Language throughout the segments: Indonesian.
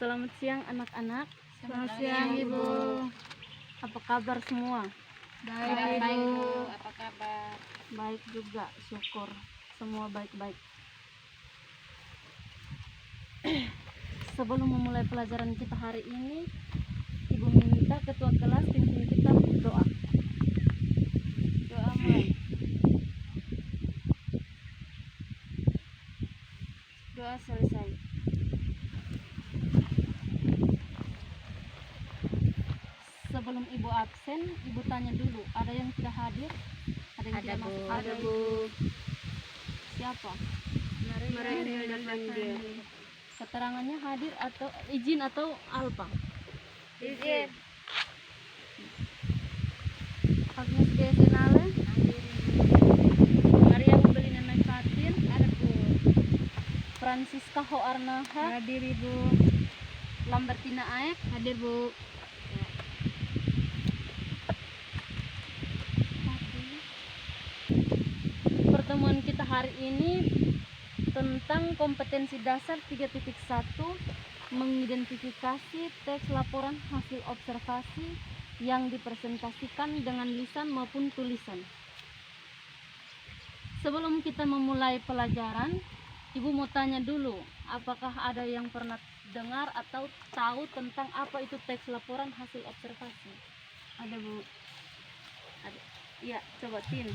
Selamat siang anak-anak. Selamat siang Ibu. Apa kabar semua? Baik Ibu. Apa kabar? Baik juga, syukur. Semua baik-baik. Sebelum memulai pelajaran kita hari ini, Ibu minta ketua kelas pimpin kita berdoa. Doa mulai. Doa selesai. Sebelum Ibu absen, Ibu tanya dulu, ada yang tidak hadir? Ada yang tidak masuk? Ada Bu. Siapa? Mereka dan dia. Keterangannya hadir atau izin atau alpa? Izin. Agnes Desenale, Maria Ubelina Fatin, Ada Bu. Francisca Hoarnaha, Hadir Ibu. Lambertina Aek. Hadir Bu. Pertemuan kita hari ini tentang kompetensi dasar 3.1, mengidentifikasi teks laporan hasil observasi yang dipresentasikan dengan lisan maupun tulisan. Sebelum kita memulai pelajaran, Ibu mau tanya dulu, apakah ada yang pernah dengar atau tahu tentang apa itu teks laporan hasil observasi? Ada Bu. Ada. Iya, coba Tin.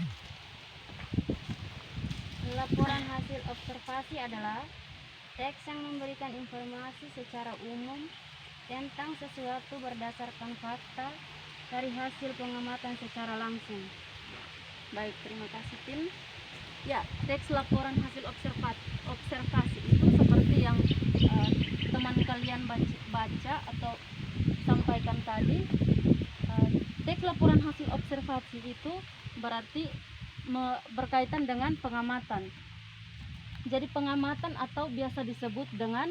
Laporan hasil observasi adalah teks yang memberikan informasi secara umum tentang sesuatu berdasarkan fakta dari hasil pengamatan secara langsung. Baik, terima kasih Tin. Ya, teks laporan hasil observasi itu seperti yang teman kalian baca atau sampaikan tadi. Teks laporan hasil observasi itu berarti berkaitan dengan pengamatan. Jadi pengamatan atau biasa disebut dengan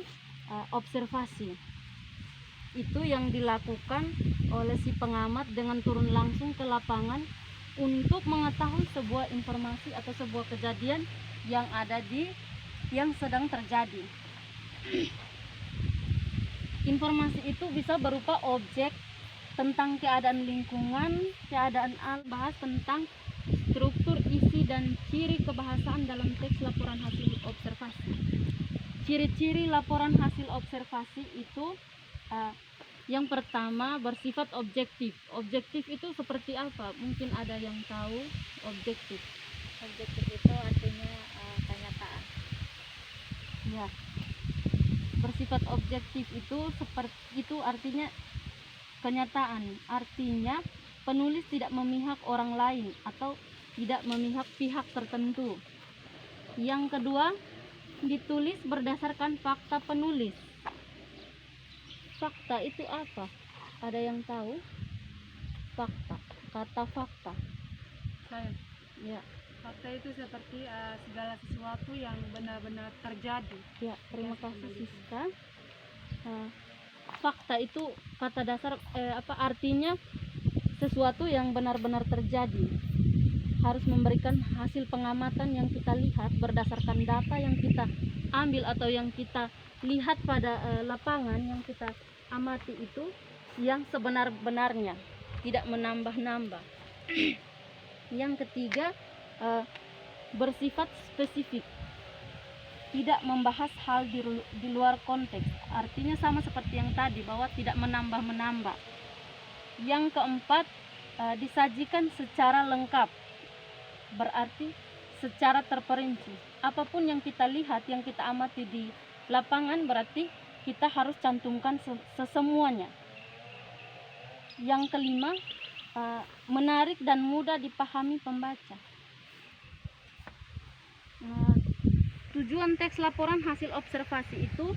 observasi. Itu yang dilakukan oleh si pengamat dengan turun langsung ke lapangan untuk mengetahui sebuah informasi atau sebuah kejadian yang sedang terjadi. Informasi itu bisa berupa objek tentang keadaan lingkungan, bahas tentang struktur, isi, dan ciri kebahasaan dalam teks laporan hasil observasi. Ciri-ciri laporan hasil observasi itu yang pertama bersifat objektif. Objektif itu seperti apa? Mungkin ada yang tahu objektif. Objektif itu artinya kenyataan. Ya. Bersifat objektif itu artinya kenyataan. Artinya penulis tidak memihak orang lain atau tidak memihak pihak tertentu. Yang kedua, ditulis berdasarkan fakta penulis. Fakta itu apa? Ada yang tahu? Fakta, kata fakta. Saya. Ya, Fakta itu seperti segala sesuatu yang benar-benar terjadi. ya, terima kasih Siska. Fakta itu kata dasar artinya sesuatu yang benar-benar terjadi. Harus memberikan hasil pengamatan yang kita lihat berdasarkan data yang kita ambil atau yang kita lihat pada lapangan, yang kita amati itu yang sebenar-benarnya, tidak menambah-nambah. Yang ketiga, bersifat spesifik, tidak membahas hal di luar konteks. Artinya sama seperti yang tadi, bahwa tidak menambah-menambah. Yang keempat, disajikan secara lengkap, berarti secara terperinci. Apapun yang kita lihat, yang kita amati di lapangan, berarti kita harus cantumkan sesemuanya. Yang kelima, menarik dan mudah dipahami pembaca. Tujuan teks laporan hasil observasi itu,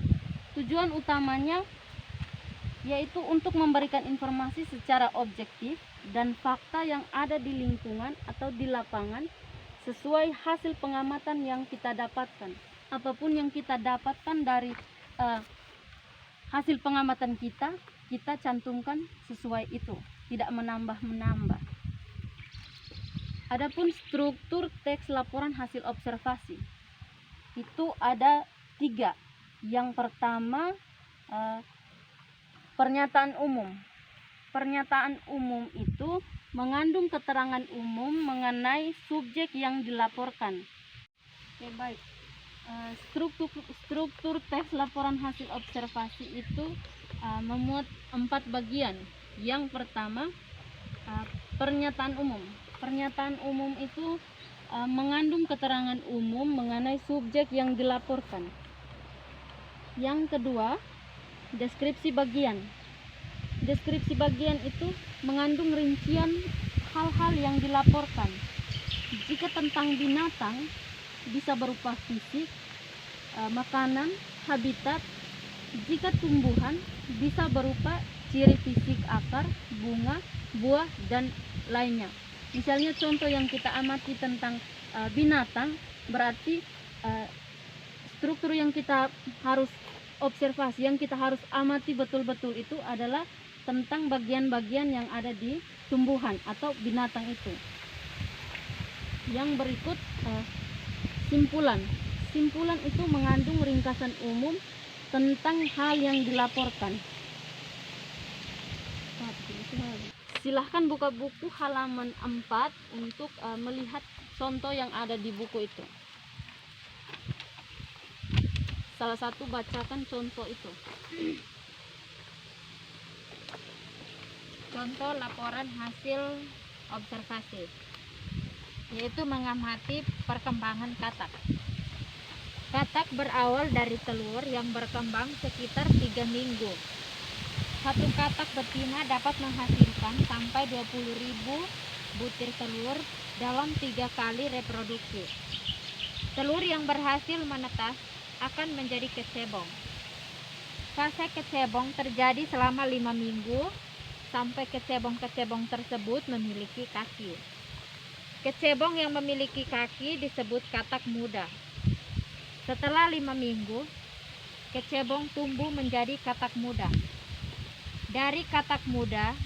tujuan utamanya yaitu untuk memberikan informasi secara objektif dan fakta yang ada di lingkungan atau di lapangan sesuai hasil pengamatan yang kita dapatkan. Apapun yang kita dapatkan dari hasil pengamatan kita cantumkan sesuai itu, tidak menambah-menambah. Adapun struktur teks laporan hasil observasi itu ada 3. Yang pertama Pernyataan umum. Pernyataan umum itu mengandung keterangan umum mengenai subjek yang dilaporkan. Oke, baik. Struktur teks laporan hasil observasi itu memuat 4 bagian. Yang pertama, pernyataan umum. Pernyataan umum itu mengandung keterangan umum mengenai subjek yang dilaporkan. Yang kedua, deskripsi bagian. Deskripsi bagian itu mengandung rincian hal-hal yang dilaporkan. Jika tentang binatang, bisa berupa fisik, makanan, habitat. Jika tumbuhan, bisa berupa ciri fisik akar, bunga, buah, dan lainnya. Misalnya contoh yang kita amati tentang binatang, berarti struktur yang kita harus observasi, yang kita harus amati betul-betul itu adalah tentang bagian-bagian yang ada di tumbuhan atau binatang itu. Yang berikut simpulan. Simpulan itu mengandung ringkasan umum tentang hal yang dilaporkan. Silahkan buka buku halaman 4 untuk melihat contoh yang ada di buku itu. Salah satu bacakan contoh itu. Contoh laporan hasil observasi, yaitu mengamati perkembangan katak. Katak berawal dari telur yang berkembang sekitar 3 minggu. Satu katak betina dapat menghasilkan sampai 20.000 butir telur dalam 3 kali reproduksi. Telur yang berhasil menetas akan menjadi kecebong. Fase kecebong terjadi selama 5 minggu sampai kecebong-kecebong tersebut memiliki kaki. Kecebong yang memiliki kaki disebut katak muda. Setelah 5 minggu, kecebong tumbuh menjadi katak muda. Dari katak muda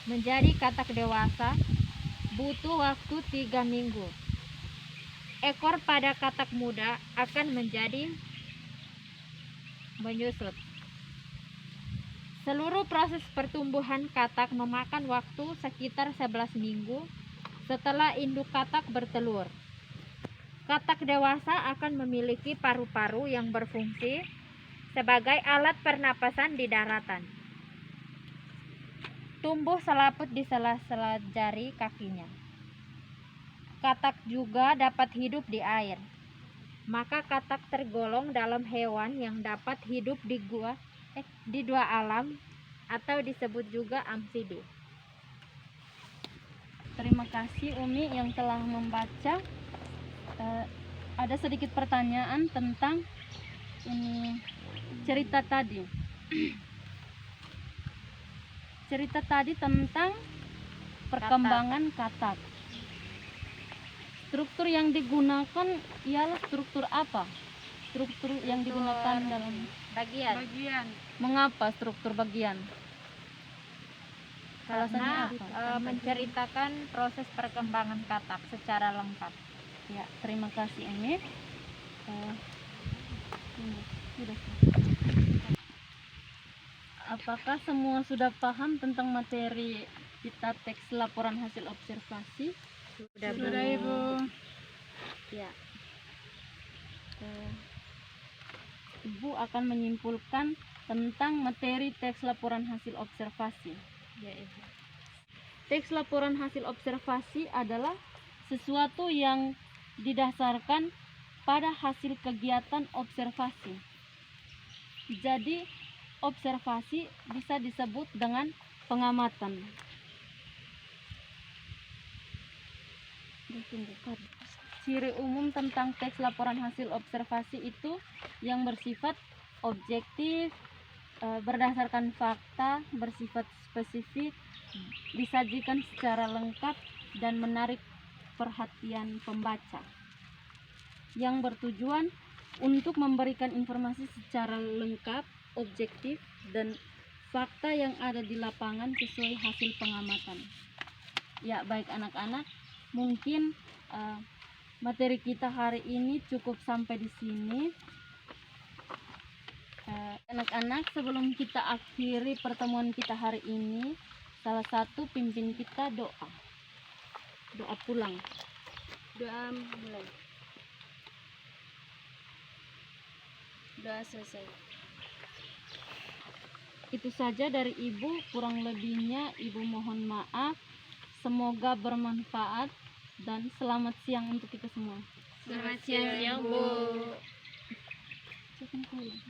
menjadi katak dewasa butuh waktu 3 minggu. Ekor pada katak muda akan menjadi menyusut. Seluruh proses pertumbuhan katak memakan waktu sekitar 11 minggu setelah induk katak bertelur. Katak dewasa akan memiliki paru-paru yang berfungsi sebagai alat pernapasan di daratan. Tumbuh selaput di sela-sela jari kakinya. Katak juga dapat hidup di air. Maka katak tergolong dalam hewan yang dapat hidup di dua alam atau disebut juga amfibi. Terima kasih Umi yang telah membaca. Ada sedikit pertanyaan tentang ini cerita tadi. Cerita tadi tentang perkembangan katak. Struktur yang digunakan ialah struktur apa? Struktur yang digunakan dalam Bagian. mengapa struktur bagian? Karena Alasannya apa? menceritakan proses perkembangan katak secara lengkap. Ya, terima kasih Umi. Sudah. Apakah semua sudah paham tentang materi kita teks laporan hasil observasi? Sudah Ibu. Ya. Ibu akan menyimpulkan tentang materi teks laporan hasil observasi. Ya, Ibu. Teks laporan hasil observasi adalah sesuatu yang didasarkan pada hasil kegiatan observasi. Jadi, observasi bisa disebut dengan pengamatan. Ciri umum tentang teks laporan hasil observasi itu yang bersifat objektif, berdasarkan fakta, bersifat spesifik, disajikan secara lengkap dan menarik perhatian pembaca, yang bertujuan untuk memberikan informasi secara lengkap, objektif, dan fakta yang ada di lapangan sesuai hasil pengamatan. Ya, baik anak-anak, mungkin materi kita hari ini cukup sampai di sini. Anak-anak, sebelum kita akhiri pertemuan kita hari ini, salah satu pimpin kita doa pulang. Doa mulai. Doa selesai. Itu saja dari Ibu, kurang lebihnya Ibu mohon maaf. Semoga bermanfaat dan selamat siang untuk kita semua. Selamat siang, Bu. Silakan pulang.